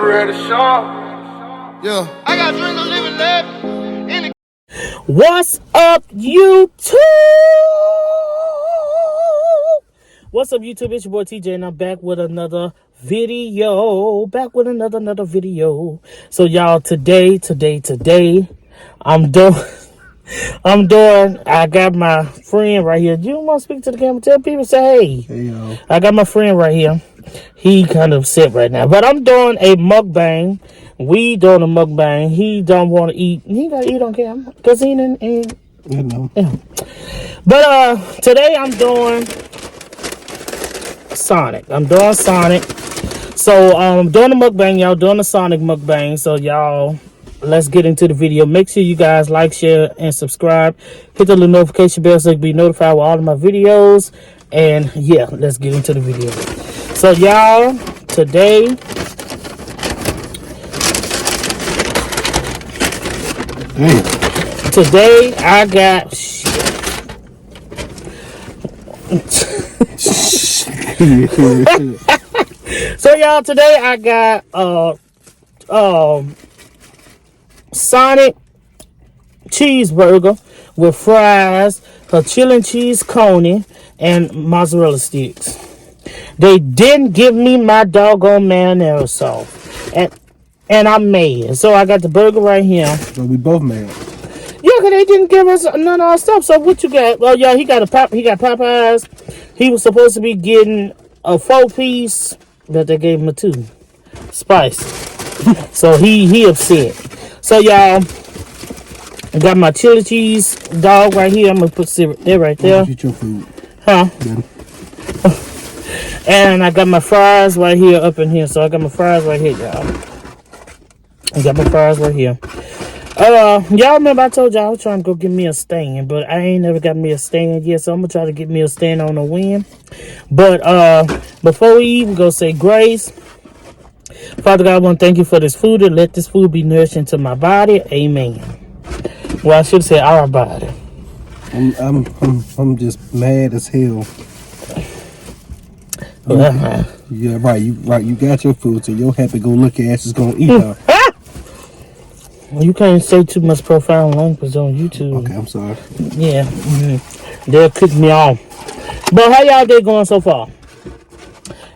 ready to Yeah. I got drink a living left in the. What's up, YouTube? What's up, YouTube? It's your boy TJ, and I'm back with another video. Another video. So, y'all, today, I got my friend right here. Do you want to speak to the camera? Tell people, say hey. Hey, yo. I got my friend right here. He kind of upset right now. But I'm doing a mukbang. We doing a mukbang. He don't want to eat. He got to eat on camera. Because he didn't eat. You know. Yeah. But today I'm doing Sonic. So I'm doing a mukbang, y'all. Doing a Sonic mukbang. So y'all, let's get into the video. Make sure you guys like, share, and subscribe. Hit the little notification bell so you can be notified with all of my videos. And yeah, let's get into the video. So y'all, today I got So y'all, today I got Sonic cheeseburger with fries, a chili and cheese Coney, and mozzarella sticks. They didn't give me my doggone mayonnaise sauce, and I'm mad. So I got the burger right here. So we both mad. Yeah, cause they didn't give us none of our stuff. So what you got? Well, yeah, he got Popeyes. He was supposed to be getting a 4-piece, but they gave him a 2. Spicy. So he upset. So y'all, I got my chili cheese dog right here. I'm gonna put syrup there right there. Eat your food. Huh? Yeah. And I got my fries right here up in here. So I got my fries right here, y'all. I got my fries right here. Y'all remember I told y'all I was trying to go get me a stand, but I ain't never got me a stand yet, so I'm gonna try to get me a stand on the win. But before we even go say grace, Father God, I want to thank you for this food and let this food be nourishing to my body. Amen. Well, I should say our body. I'm just mad as hell. Yeah, right. You got your food, so your happy-go-lucky ass is gonna eat her. You can't say too much profound language on YouTube. Okay, I'm sorry. Yeah, they'll kick me off. But how y'all day going so far?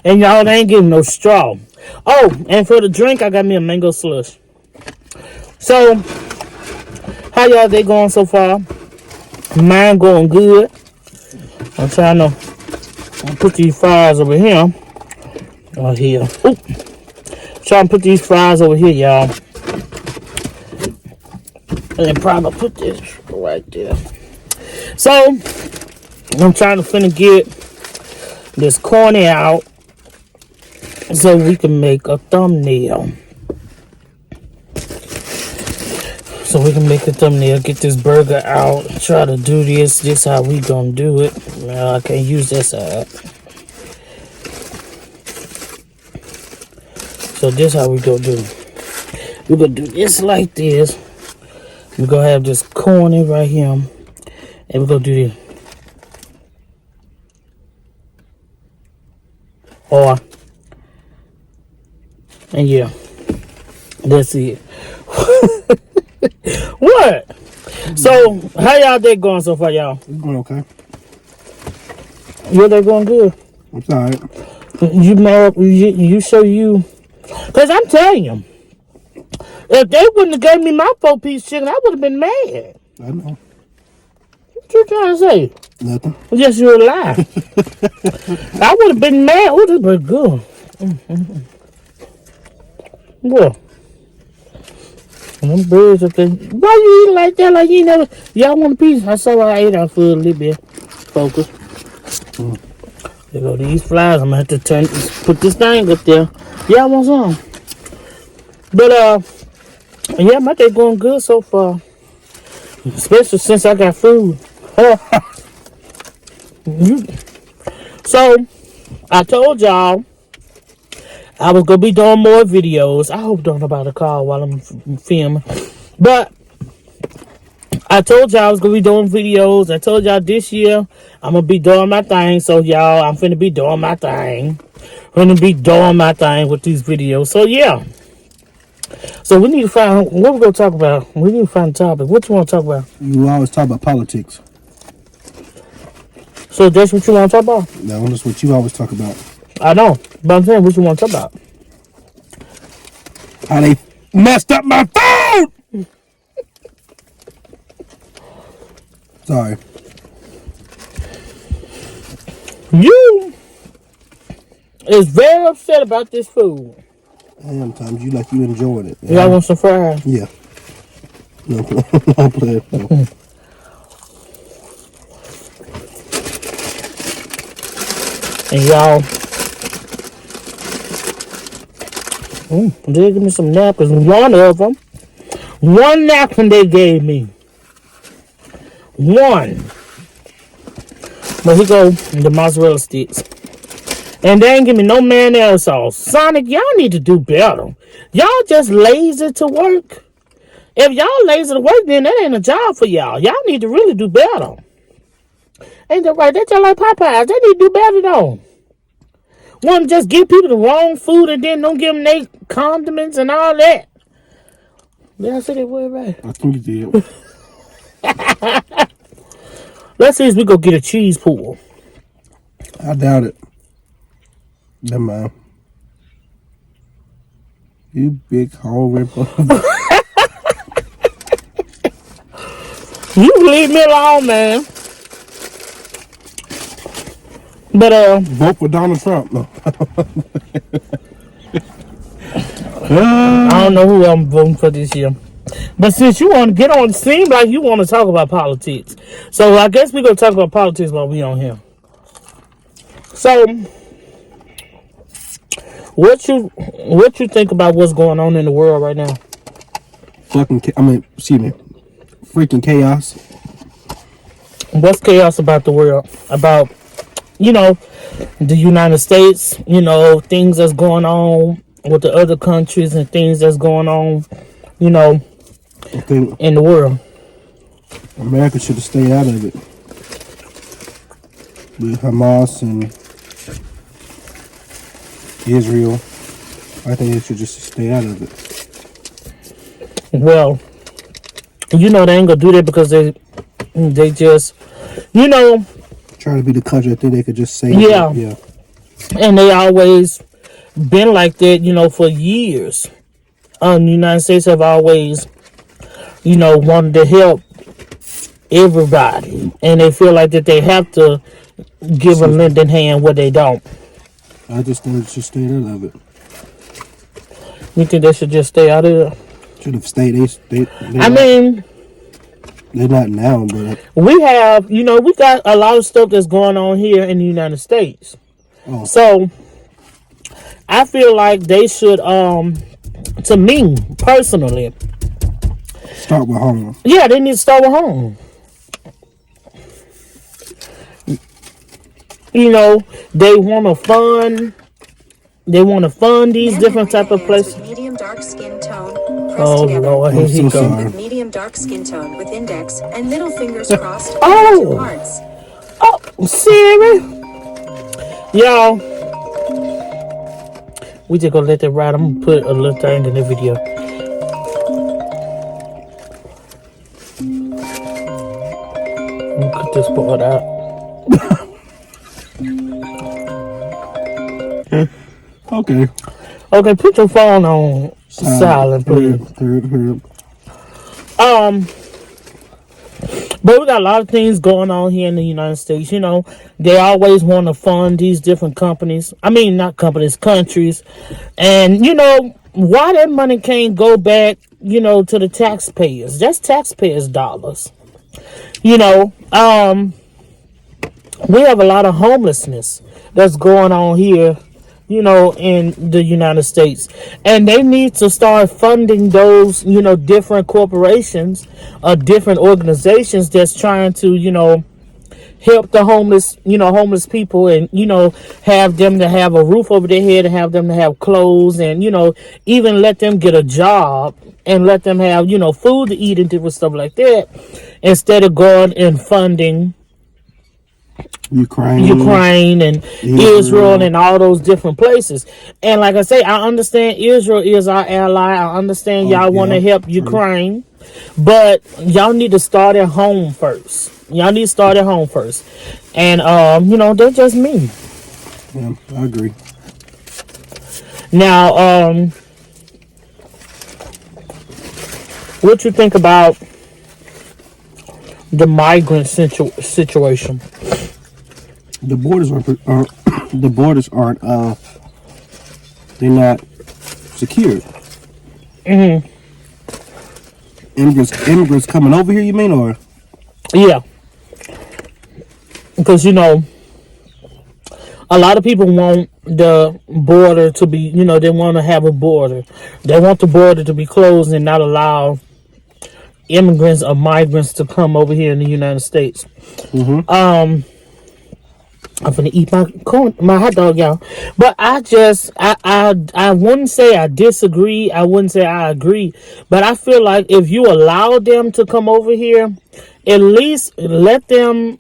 And y'all ain't getting no straw. Oh, and for the drink, I got me a mango slush. So, how y'all day going so far? Mine going good. I'm trying to put these fries over here. Right here. Oop. Trying to put these fries over here, y'all. And then probably put this right there. So, I'm trying to finna get this Coney out so we can make a thumbnail. Get this burger out. Try to do this. This how we gonna do it. Well, I can't use this side. So this how we gonna do. We're gonna do this like this. We're gonna have this Coney right here. And we're gonna do this. And yeah. That's it. What? So, how y'all day going so far, y'all? It's going okay. Your day going good? I'm sorry. You show you. Because I'm telling you, if they wouldn't have gave me my 4-piece chicken, I would have been mad. I know. What you trying to say? Nothing. Just you're a lie. I would have been mad. Oh, this was good. What? Them birds up there. Why you eat like that? Like you never. Y'all want a piece? I saw I ate our food a little bit. Focus. There go these flies. I'm gonna have to put this thing up there. Y'all want some? But yeah, my day going good so far. Especially since I got food. So I told y'all I was gonna be doing more videos. I hope don't nobody call while I'm filming. But I told y'all I was gonna be doing videos. I told y'all this year I'm gonna be doing my thing. So y'all, I'm finna be doing my thing. Gonna be doing my thing with these videos. So yeah, So we need to find what we're gonna talk about. We need to find a topic. What you want to talk about? You always talk about politics. So that's what you want to talk about? No, that's what you always talk about. I know, but I'm saying what you want to talk about. How they messed up my food! Sorry. You is very upset about this food. Sometimes you like you enjoying it. Y'all want some fries? Yeah. No, don't play it. No. And y'all, they give me some napkins. One napkin they gave me. One. But here go the mozzarella sticks. And they ain't give me no mayonnaise sauce. Sonic, y'all need to do better. Y'all just lazy to work. If y'all lazy to work, then that ain't a job for y'all. Y'all need to really do better. Ain't that right? They just like Popeyes. They need to do better though. Want to just give people the wrong food and then don't give them their condiments and all that. Did I say that word right? I think you did. Let's see if we go get a cheese pool. I doubt it. Never mind. You big hole ripper. You leave me alone, man. But vote for Donald Trump. No. I don't know who I'm voting for this year. But since you want to get on, it seems like you want to talk about politics. So I guess we're going to talk about politics while we on here. So, what you think about what's going on in the world right now? Freaking chaos. What's chaos about the world? About, the United States, things that's going on with the other countries and things that's going on, in the world. America should have stayed out of it. With Hamas and Israel, I think they should just stay out of it. Well, they ain't gonna do that because they just, trying to be the country. I think they could just say yeah. Yeah. And they always been like that, for years. The United States have always, wanted to help everybody, and they feel like that they have to give a lending hand where they don't. I just think they should stay out of it. You think they should just stay out of it? Should have stayed. They're not now, but we have, we got a lot of stuff that's going on here in the United States. Oh. So I feel like they should, to me personally, start with home. Yeah, they need to start with home. They want to fund these different type of places. Medium dark skin tone. Oh Lord, here he goes. With medium dark skin tone with index and middle fingers crossed. Two hearts. Oh, Siri. Y'all, we just gonna let that ride. I'm gonna put a little thing in the video. Let me cut this part out. Okay, put your phone on silent, please. But we got a lot of things going on here in the United States. They always want to fund these different companies. I mean, not companies, countries. And, why that money can't go back, to the taxpayers. That's taxpayers' dollars. We have a lot of homelessness that's going on here, in the United States. And they need to start funding those, different corporations or different organizations that's trying to, help the homeless people and, have them to have a roof over their head and have them to have clothes and, even let them get a job and let them have, food to eat and different stuff like that instead of going and funding Ukraine and Israel and all those different places. And like I say, I understand Israel is our ally. I understand y'all want to help Ukraine, but y'all need to start at home first. Y'all need to start at home first. And they're just me. Yeah, I agree. Now, what you think about the migrant situation? The borders aren't they're not secured. Mm-hmm. Immigrants coming over here, you mean, or? Yeah, because a lot of people want the border to be, they want to have a border. They want the border to be closed and not allow immigrants or migrants to come over here in the United States. Mm-hmm. I'm gonna eat my hot dog, y'all. But I wouldn't say I disagree. I wouldn't say I agree. But I feel like if you allow them to come over here, at least let them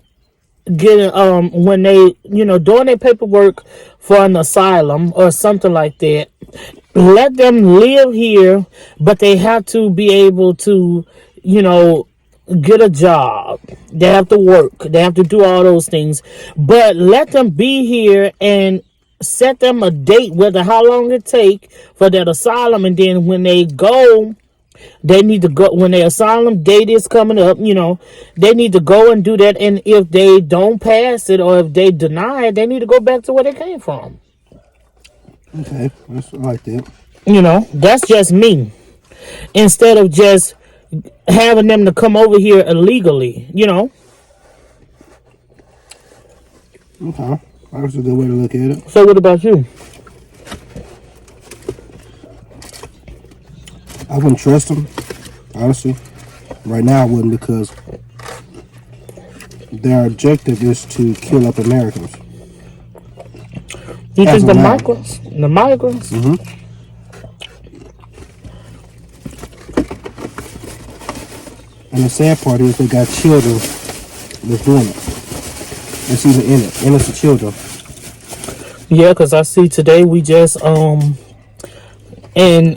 get when they doing their paperwork for an asylum or something like that. Let them live here, but they have to be able to get a job. They have to work. They have to do all those things. But let them be here and set them a date, whether how long it take for that asylum, and then when they go, they need to go when their asylum date is coming up. They need to go and do that. And if they don't pass it or if they deny it, they need to go back to where they came from. Okay, I like that. That's just me. Instead of just having them to come over here illegally, Okay, that's a good way to look at it. So what about you? I wouldn't trust them, honestly. Right now, I wouldn't, because their objective is to kill up Americans. You think the migrants? The migrants? Mm-hmm. And the sad part is they got children that's doing it. It's even in it. Innocent children. Yeah, because I see today we just, and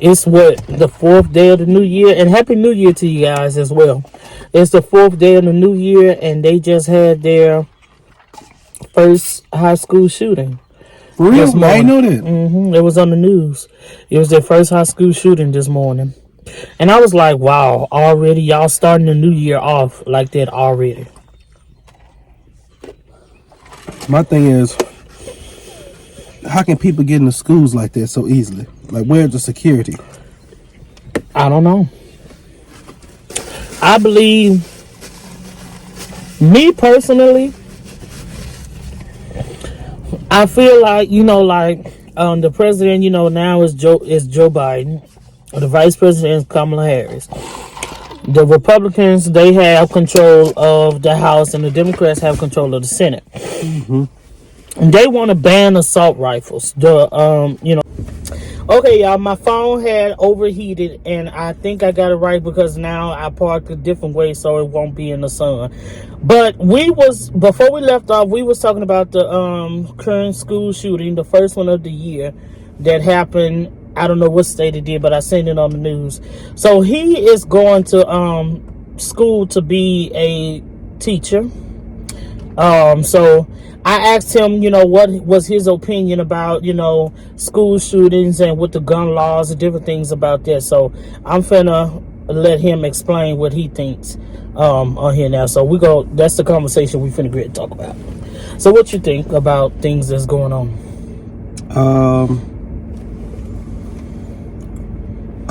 it's the 4th day of the new year. And Happy New Year to you guys as well. It's the 4th day of the new year, and they just had their first high school shooting. For real? I didn't know that. Mm-hmm. It was on the news. It was their first high school shooting this morning. And I was like, wow, already y'all starting the new year off like that already. My thing is, how can people get into schools like that so easily? Like, where's the security? I don't know. I believe, me personally, I feel like, the president, now is Joe Biden. The vice president is Kamala Harris. The Republicans, they have control of the House, and the Democrats have control of the Senate. Mm-hmm. And they want to ban assault rifles. Okay, y'all, my phone had overheated, and I think I got it right because now I parked a different way so it won't be in the sun. But before we left off, we was talking about the current school shooting, the first one of the year that happened. I don't know what state it did, but I seen it on the news. So he is going to school to be a teacher. So I asked him, what was his opinion about, school shootings and with the gun laws and different things about that. So I'm finna let him explain what he thinks on here now. So that's the conversation we finna get to talk about. So what you think about things that's going on?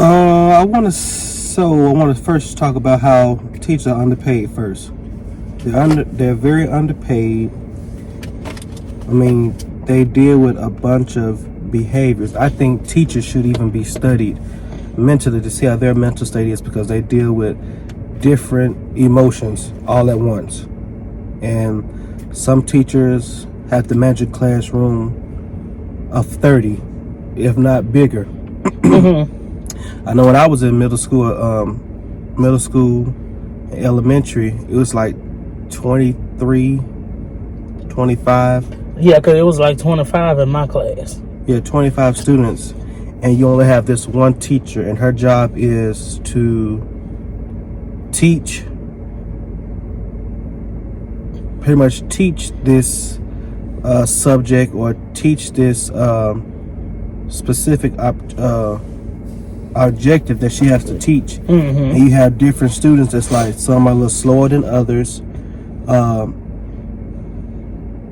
I want to first talk about how teachers are underpaid first. They're very underpaid. I mean, they deal with a bunch of behaviors. I think teachers should even be studied mentally to see how their mental state is, because they deal with different emotions all at once. And some teachers have to manage a classroom of 30, if not bigger. Mm-hmm. I know when I was in middle school, elementary, it was like 23 25. Yeah, because it was like 25 in my class. Yeah, 25 students, and you only have this one teacher, and her job is to teach, pretty much teach this subject or teach this specific objective that she has to teach. And you have different students that's like, some are a little slower than others.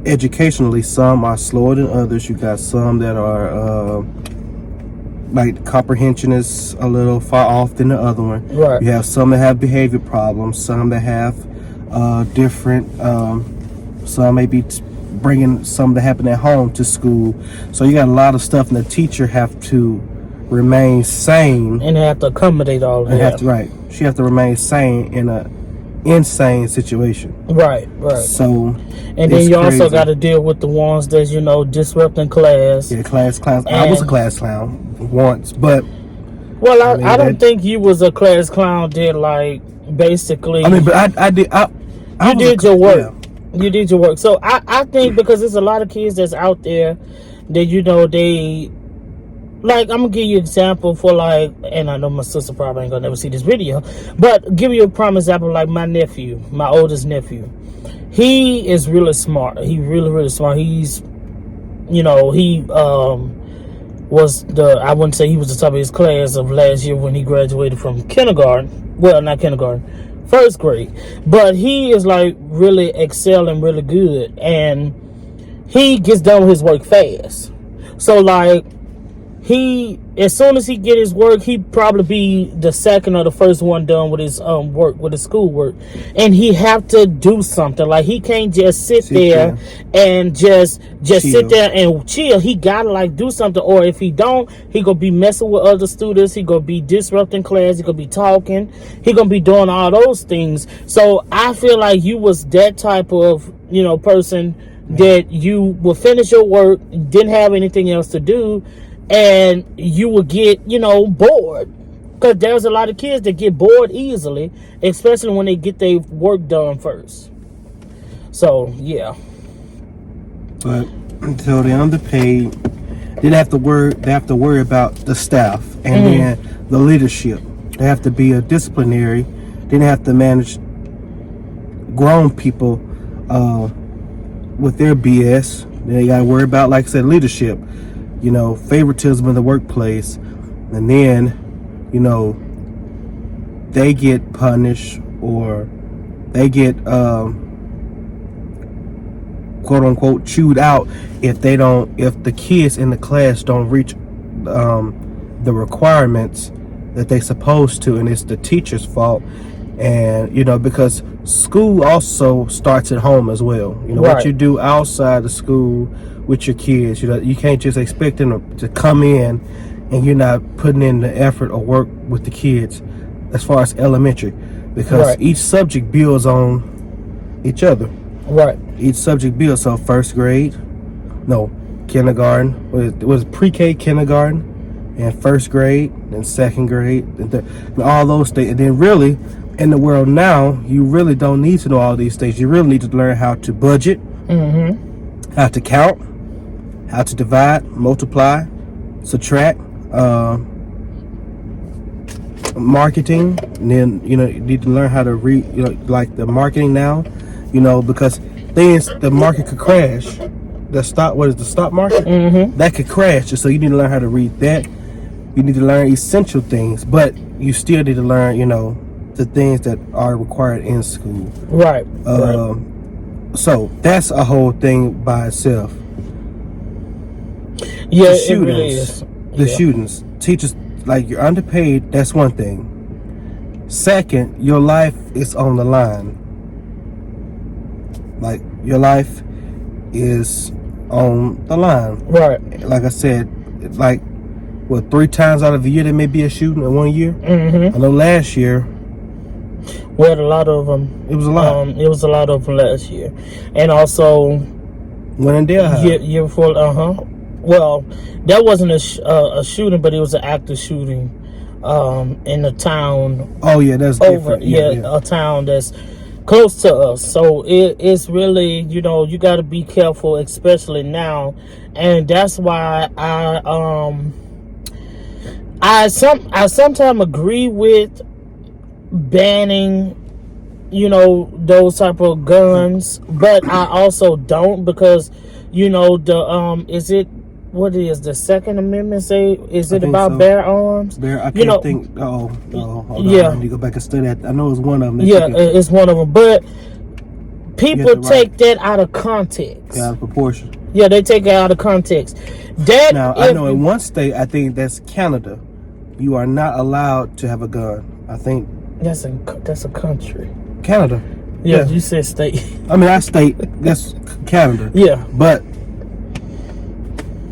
Educationally, some are slower than others. You got some that are like comprehension is a little far off than the other one. Right. You have some that have behavior problems, some that have different, some may be bringing some that happen at home to school. So you got a lot of stuff, and the teacher have to remain sane. And they have to accommodate all of that. Right. She have to remain sane in a insane situation. Right. So, and then you also got to deal with the ones that's, disrupting class. Yeah, class clowns. I was a class clown once, but well, I don't think you was a class clown. Did like basically? I mean, but I did. You did your work. Yeah. You did your work. So I think because there's a lot of kids that's out there that they. Like, I'm gonna give you an example for like, and I know my sister probably ain't gonna never see this video, but give you a prime example, like my nephew, my oldest nephew. He is really smart. He really smart. He's, he was I wouldn't say he was the top of his class of last year when he graduated from kindergarten. Well, not kindergarten, first grade. But he is like really excelling really good, and he gets done with his work fast. So like, he, as soon as he get his work, he probably be the second or the first one done with his work, with his school work, and he have to do something. Like, he can't just sit there and just sit there and chill. He gotta like do something, or if he don't, he gonna be messing with other students. He gonna be disrupting class. He gonna be talking. He gonna be doing all those things. So I feel like you was that type of person that you will finish your work, didn't have anything else to do. And you will get, bored. Because there's a lot of kids that get bored easily, especially when they get their work done first. So, yeah. But until they're underpaid, they have to worry about the staff and then the leadership. They have to be a disciplinary. Then they have to manage grown people with their BS. They got to worry about, like I said, leadership. Favoritism in the workplace, and then, they get punished, or they get quote unquote chewed out if the kids in the class don't reach the requirements that they supposed to, and it's the teacher's fault. And because school also starts at home as well. What you do outside of school with your kids, you can't just expect them to come in and you're not putting in the effort or work with the kids as far as elementary, because each subject builds on each other. Each subject builds. So kindergarten was pre-K, kindergarten, and first grade, then second grade, and all those things. And then really, in the world now, you really don't need to know all these things. You really need to learn how to budget, how to count, how to divide, multiply, subtract, marketing. And then you need to learn how to read, like the marketing now, because the market could crash. The stock market? That could crash. So you need to learn how to read that. You need to learn essential things, but you still need to learn, the things that are required in school. So that's a whole thing by itself. Yeah, the shootings, it really is. The shootings, teachers, like, you're underpaid. That's one thing. Second, your life is on the line. Like, your life is on the line. Like I said, like, 3 times out of the year there may be a shooting in 1 year. I know last year we had a lot of them. It was a lot. It was a lot of them last year, and also year before. Well, that wasn't a shooting, but it was an active shooting in a town. Oh yeah, that's over. Different. Yeah, a town that's close to us. So it's really, you know, you got to be careful, especially now. And that's why I sometimes agree with banning, you know, those type of guns, but I also don't, because, you know, the is it, what is the Second Amendment say? Is it about so. Bear arms? I can't think. Hold on. Yeah. I need to go back and study that. I know it's one of them. Yeah, it's one of them. But people take that out of context. Out of proportion. Yeah, they take it out of context. Now, I know in one state, I think that's Canada, you are not allowed to have a gun. I think that's a country. Canada. Yeah, you said state. I mean, I state that's Canada. Yeah, but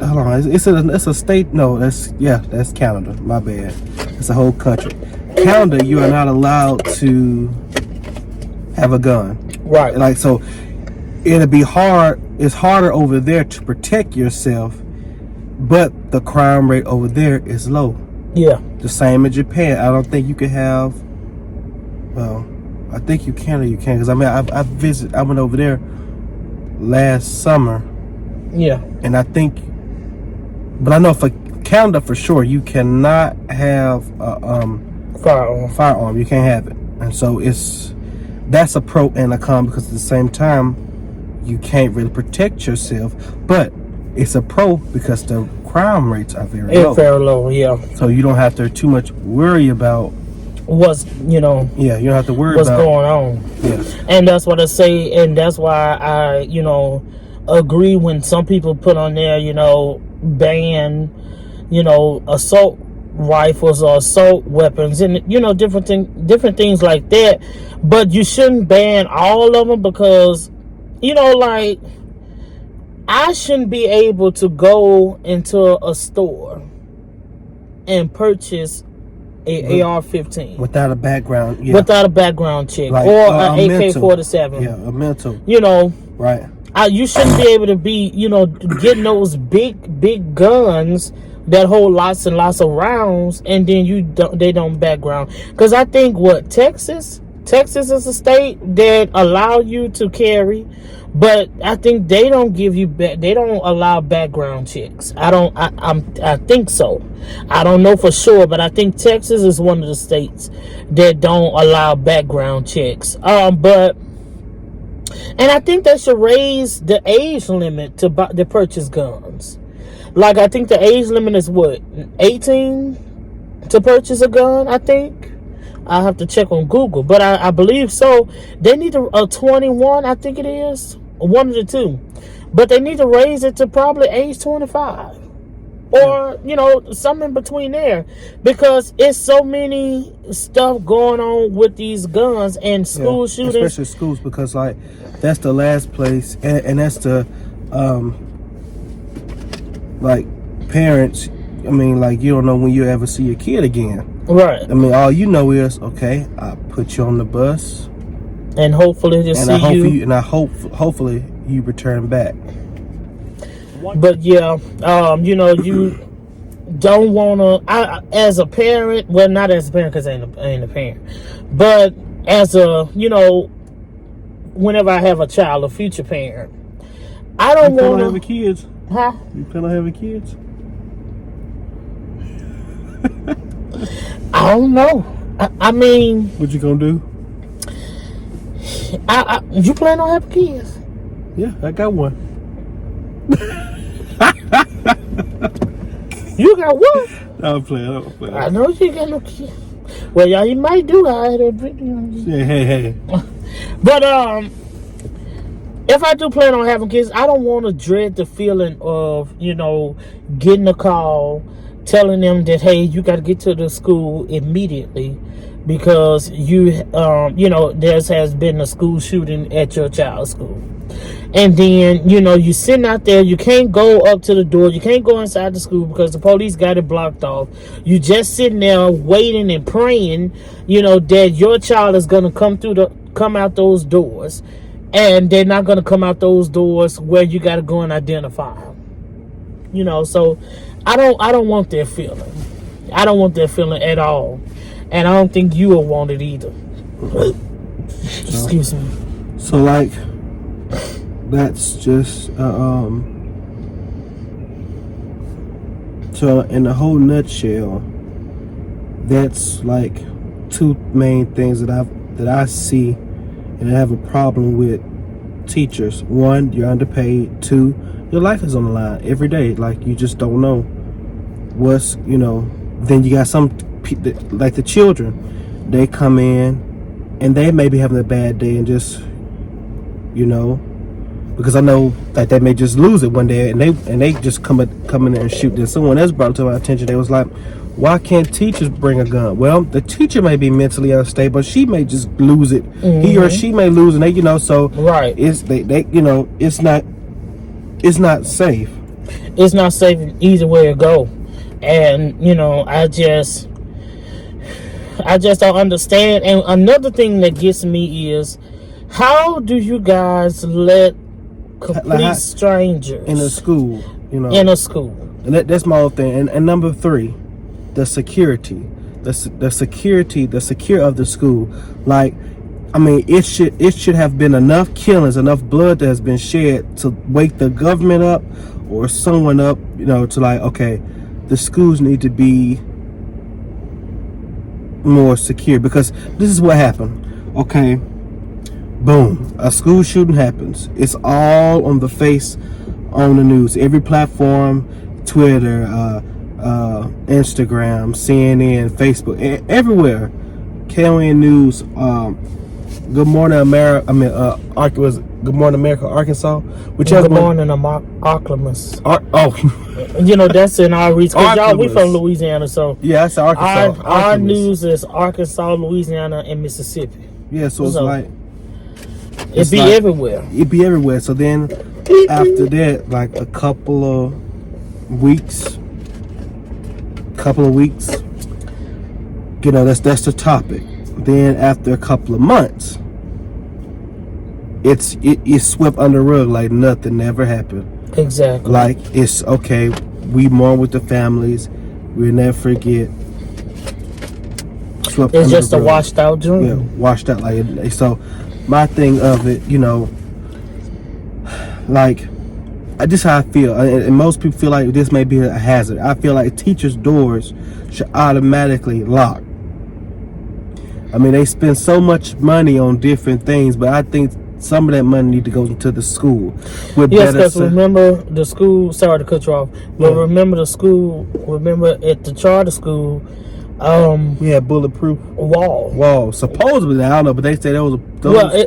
hold on, it's a state. No, that's Canada. My bad. It's a whole country. Canada, you are not allowed to have a gun. Right. Like, so it'll be hard. It's harder over there to protect yourself, but the crime rate over there is low. Yeah. The same in Japan. I don't think you can have. Well, I think you can or you can't. Because I mean, I went over there last summer. Yeah. And I think, but I know for Canada for sure, you cannot have a firearm. You can't have it. And so that's a pro and a con, because at the same time, you can't really protect yourself. But it's a pro because the crime rates are very low. It's very low, yeah. So you don't have to too much worry about what's, you know. Yeah, you don't have to worry what's about going on. Yeah. And that's what I say, and that's why I, you know, agree when some people put on there, you know, ban, you know, assault rifles or assault weapons, and, you know, different things like that. But you shouldn't ban all of them, because, you know, like, I shouldn't be able to go into a store and purchase a AR-15 without a background, without a background check, like, or an AK-47. Yeah, a mental. You know, right? You shouldn't be able to be, you know, getting those big guns that hold lots and lots of rounds, and then they don't background. Because I think Texas is a state that allow you to carry, but I think they don't allow background checks. I think so. I don't know for sure, but I think Texas is one of the states that don't allow background checks. And I think they should raise the age limit to purchase guns. Like, I think the age limit is 18 to purchase a gun, I think. I have to check on Google, but I believe so. They need a 21, I think it is. One of the two. But they need to raise it to probably age 25. Or, you know, something in between there. Because it's so many stuff going on with these guns and school shootings. Especially schools, because, like, that's the last place. And that's the, like, parents. I mean, like, you don't know when you ever see your kid again. Right. I mean, all you know is, okay, I'll put you on the bus. And hopefully hopefully you return back. But yeah, you know, you don't want to, as a parent, well, not as a parent, because I ain't a parent, but as a, you know, whenever I have a child, a future parent, I don't want to have kids. Huh? You plan on having kids? I don't know. I mean, what you gonna do? You plan on having kids? Yeah, I got one. You got what? I'm playing. I know you got no kids. Well, yeah, you might do that. Hey. But if I do plan on having kids, I don't want to dread the feeling of, you know, getting a call telling them that, hey, you got to get to the school immediately because you know, there has been a school shooting at your child's school. And then, you know, you sitting out there, you can't go up to the door, you can't go inside the school because the police got it blocked off. You just sitting there waiting and praying, you know, that your child is going to come out those doors. And they're not going to come out those doors where you got to go and identify them. You know, so I don't want that feeling. I don't want that feeling at all. And I don't think you will want it either. Excuse me. So like, that's just so in a whole nutshell, that's like two main things that I see and I have a problem with teachers. One, you're underpaid. Two, your life is on the line every day. Like, you just don't know what's, then you got some like the children, they come in and they may be having a bad day and just, because I know that they may just lose it one day and they just come in there and shoot. Then someone else brought it to my attention. They was like, why can't teachers bring a gun? Well, the teacher may be mentally unstable, but she may just lose it. He or she may lose, and they, so right. It's it's not safe. It's not safe either way to go, and I just don't understand. And another thing that gets me is, how do you guys let complete strangers in a school? In a school, and that's my whole thing. And number 3. The security, the secure of the school. Like, I mean, it should have been enough killings, enough blood that has been shed to wake the government up or someone up, to like, okay, the schools need to be more secure, because this is what happened. Okay, boom, a school shooting happens. It's all on the face, on the news, every platform, Twitter, Instagram, CNN, Facebook, everywhere. KON News, Good Morning America. Was Good Morning America, Arkansas. Good Morning Oklahoma. That's in our region. Cause y'all, we from Louisiana, so yeah, that's Arkansas. Our news is Arkansas, Louisiana, and Mississippi. Yeah, so it's like it'd be everywhere. It'd be everywhere. So then after that, like a couple of weeks, that's the topic. Then after a couple of months, it's swept under the rug like nothing ever happened. Exactly. Like, it's okay, we mourn with the families, we'll never forget. It's just a washed out dream. Yeah, washed out. Like, so my thing of it, like, this is how I feel, and most people feel like this may be a hazard. I feel like teachers' doors should automatically lock. I mean, they spend so much money on different things, but I think some of that money need to go into the school. Yes, because remember the school. Sorry to cut you off, but remember the school. Remember at the charter school. We had bulletproof wall. Supposedly, I don't know, but they said it was.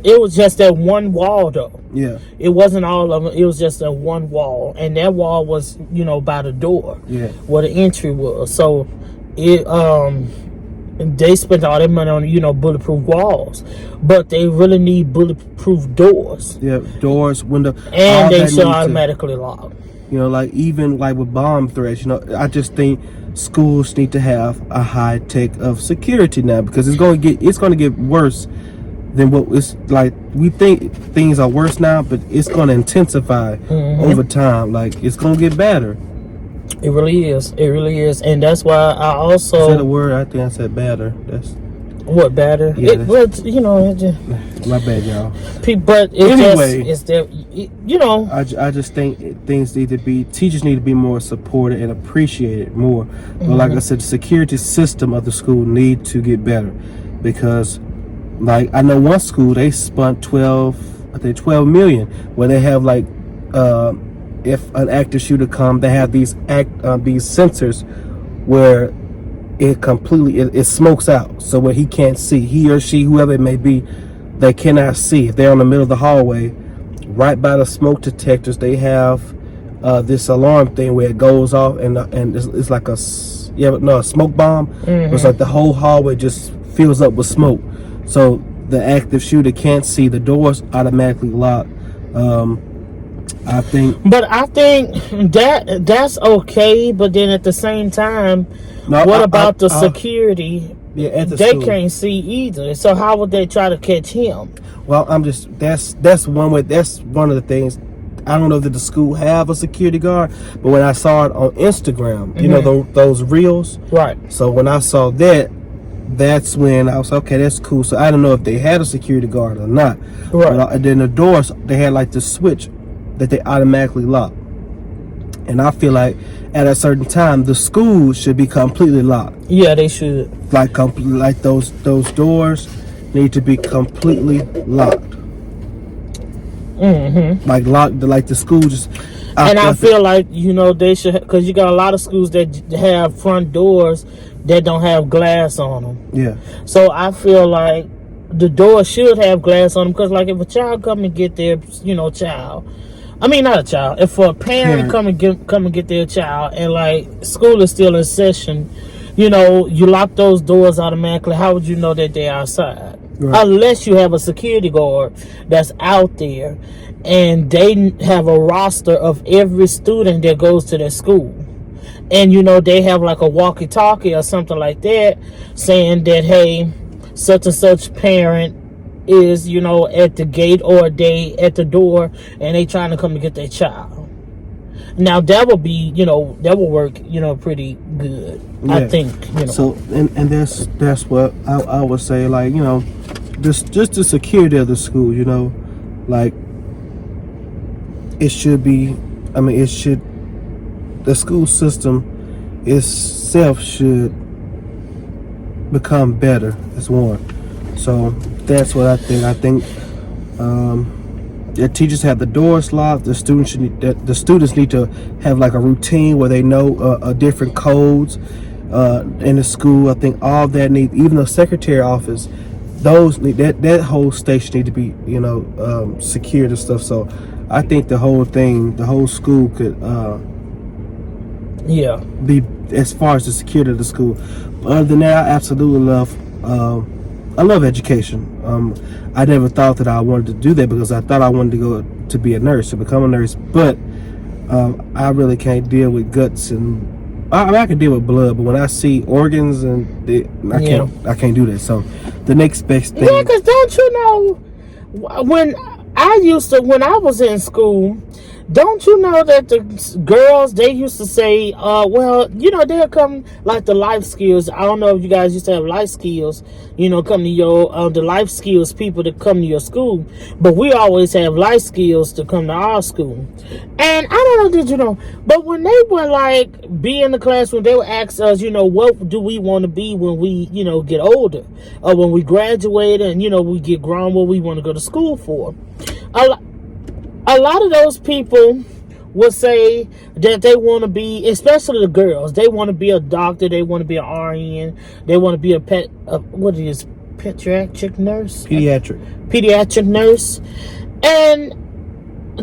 It was just that one wall, though. Yeah. It wasn't all of them. It was just that one wall, and that wall was, by the door. Yeah. Where the entry was. So, they spent all their money on, bulletproof walls, but they really need bulletproof doors. Yeah, doors, window, and they should automatically lock. Like, even like with bomb threats, I just think schools need to have a high tech of security now, because it's going to get worse than what it's like. We think things are worse now, but it's going to intensify over time. Like, it's going to get better. It really is. It really is, and that's why I also. Is that a word? I think I said batter. That's what batter. Yeah, it just, my bad, y'all. But anyway, it's that I just think teachers need to be more supported and appreciated more. But like I said, the security system of the school need to get better, because, like, I know one school, they spent 12 million, where they have like if an active shooter come, they have these sensors where it smokes out, so where he can't see, he or she, whoever it may be, they cannot see. If they're in the middle of the hallway, right by the smoke detectors, they have this alarm thing where it goes off, and it's like a smoke bomb. It's like the whole hallway just fills up with smoke, so the active shooter can't see. The doors automatically lock. I think that's okay, but then at the same time, what about the security? Yeah, at the they school. Can't see either. So how would they try to catch him? Well, that's one way. That's one of the things. I don't know that the school have a security guard, but when I saw it on Instagram, those reels. Right. So when I saw that, that's when I was okay. That's cool. So I don't know if they had a security guard or not. Right. And then the doors, they had like the switch that they automatically lock. And I feel like at a certain time, the school should be completely locked. Yeah, they should. Like those doors need to be completely locked. Mm-hmm. Like locked, like the school just. And I feel like, you know, they should, because you got a lot of schools that have front doors that don't have glass on them. Yeah. So I feel like the door should have glass on them, because like if a child come and get their, you know, child, I mean not a child, if a parent come and get their child, and like school is still in session, you know, you lock those doors automatically. How would you know that they're outside? Right. Unless you have a security guard that's out there and they have a roster of every student that goes to their school. And, you know, they have like a walkie-talkie or something like that saying that, hey, such and such parent is, you know, at the gate or they at the door and they trying to come to get their child. Now that will be, you know, that will work, you know, pretty good. Yeah. I think, you know. So and that's what I would say, like, you know, just the security of the school, you know, like it should be. I mean, it should. The school system itself should become better as one. So that's what I think. I think the teachers have the doors locked. The students need to have like a routine where they know different codes in the school. I think all that need, even the secretary office, those need, that whole station need to be, you know, secured and stuff. So I think the whole thing, the whole school could be, as far as the security of the school. But other than that, I absolutely love I love education. I never thought that I wanted to do that, because I thought I wanted to go to be a nurse, to become a nurse. But I really can't deal with guts, and I mean, I can deal with blood, but when I see organs and I can't do that. So the next best thing. Yeah, because don't you know, when I was in school, don't you know that the girls, they used to say, well, you know, they'll come like the life skills. I don't know if you guys used to have life skills, you know, come to your, the life skills people that come to your school. But we always have life skills to come to our school. And I don't know, did you know, but when they would like be in the classroom, they would ask us, you know, what do we want to be when we, you know, get older, or when we graduate and, you know, we get grown, what we want to go to school for. A lot of those people will say that they want to be, especially the girls, they want to be a doctor, they want to be an RN, they want to be a pediatric nurse? Pediatric nurse. And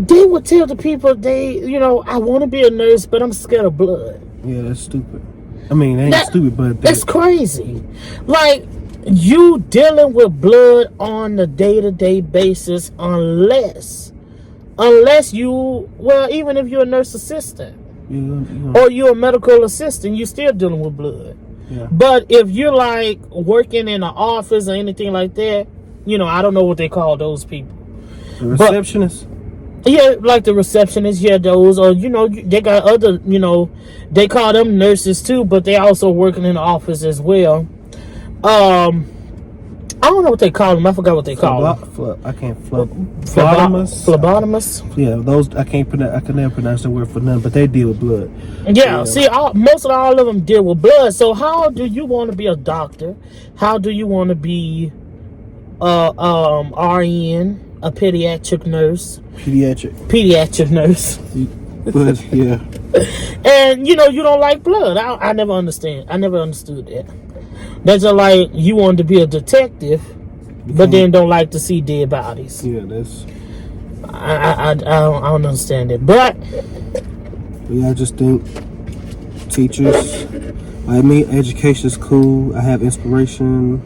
they would tell the people, you know, I want to be a nurse, but I'm scared of blood. Yeah, that's stupid. I mean, it ain't stupid, but that's crazy. Like, you dealing with blood on a day-to-day basis, unless you, well, even if you're a nurse assistant or you're a medical assistant, you're still dealing with blood. Yeah. But if you're like working in an office or anything like that, you know, I don't know what they call those people. The receptionist? Yeah, like the receptionist, yeah, those, or, you know, they got other, you know, they call them nurses too, but they also working in the office as well. I don't know what they call them. I forgot what they call them. Phlebotomist. Yeah, those I can never pronounce the word for none, but they deal with blood. Yeah. See, most of all of them deal with blood. So how do you want to be a doctor? How do you want to be RN, a pediatric nurse? Pediatric nurse. But yeah. And you know, you don't like blood. I never understood that. That's just like you wanted to be a detective, but then don't like to see dead bodies. Yeah, that's. I don't understand it, but yeah, I just think teachers. I mean, education is cool. I have inspiration.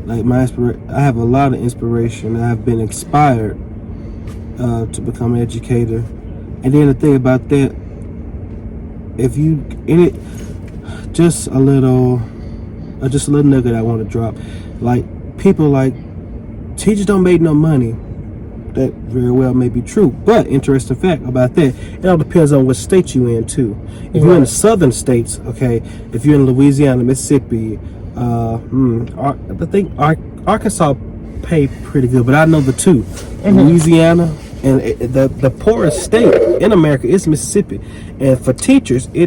Like I have a lot of inspiration. I have been inspired to become an educator. And then the thing about that, if you just a little nugget I want to drop. Like, people like, teachers don't make no money. That very well may be true. But interesting fact about that, it all depends on what state you in too. If you're in the southern states, okay, if you're in Louisiana, Mississippi, I think Arkansas pay pretty good, but I know the two, Louisiana and the poorest state in America is Mississippi. And for teachers, the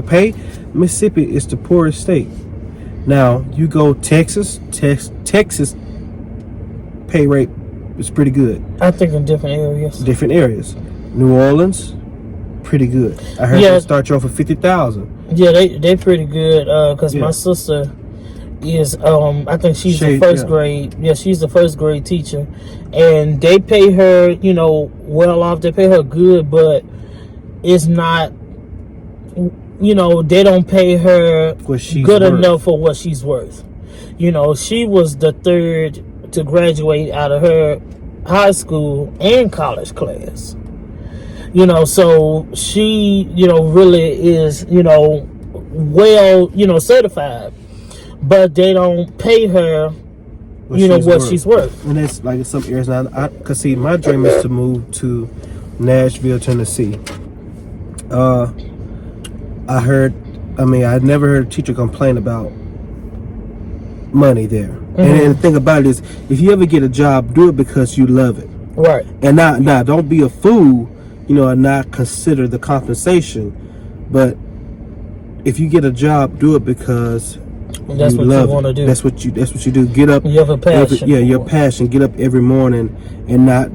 pay, Mississippi is the poorest state. Now you go Texas pay rate is pretty good. I think in different areas. New Orleans, pretty good. I heard they start you off for 50,000. Yeah, they pretty good. Cause my sister is I think she's the first grade. Yeah, she's the first grade teacher, and they pay her, well off. They pay her good, but it's not. They don't pay her good enough for what she's worth. She was the third to graduate out of her high school and college class. So she, really is, well, certified, but they don't pay her, what she's worth. And it's like in some areas now. Cause see, my dream is to move to Nashville, Tennessee. I'd never heard a teacher complain about money there. And the thing about it is, if you ever get a job, do it because you love it. Right. And not don't be a fool, and not consider the compensation. But if you get a job, do it because that's what you want to do. That's what you do. Get up. You have a passion. Your passion. Get up every morning and not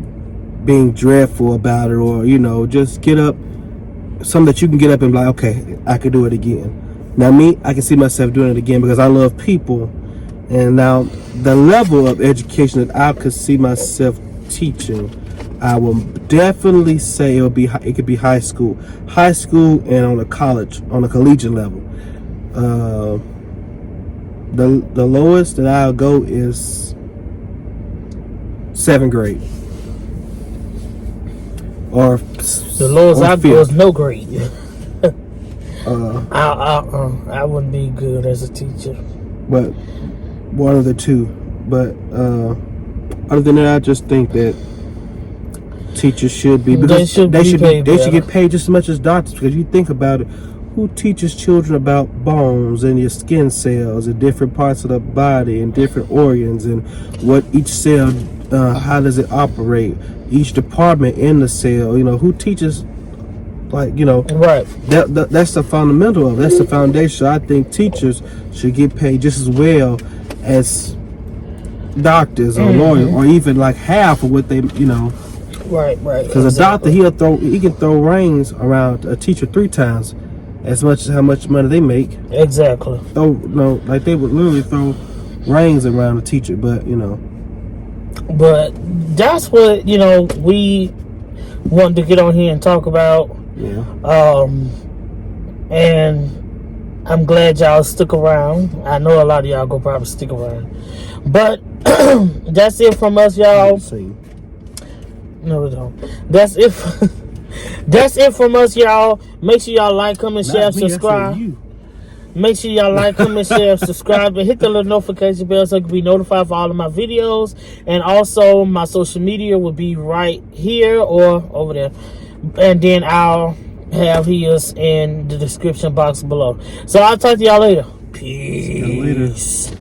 being dreadful about it, or just get up. Something that you can get up and be like, okay, I could do it again. Now me, I can see myself doing it again because I love people. And now the level of education that I could see myself teaching, I will definitely say it could be high school, and on a collegiate level. The lowest that I'll go is 7th grade, or the lowest I go is no grade. I wouldn't be good as a teacher. But one of the two. But other than that, I just think that teachers should be, because they should get paid just as much as doctors. Because you think about it, who teaches children about bones and your skin cells and different parts of the body and different organs and what each cell, how does it operate? Each department in the cell, who teaches, right? That's the fundamental of it. That's the foundation. I think teachers should get paid just as well as doctors or lawyers, or even like half of what they, Right. Because a doctor, he can throw reins around a teacher 3 times as much as how much money they make. Exactly. Like they would literally throw reins around a teacher, but But that's what we wanted to get on here and talk about. Yeah. And I'm glad y'all stuck around. I know a lot of y'all gonna probably stick around. But that's it from us, y'all. No, we don't. That's it. That's it from us, y'all. Make sure y'all like, comment, share, subscribe. Make sure y'all like, comment, share, subscribe, and hit the little notification bell so you can be notified for all of my videos. And also, my social media will be right here or over there. And then I'll have his in the description box below. So I'll talk to y'all later. Peace.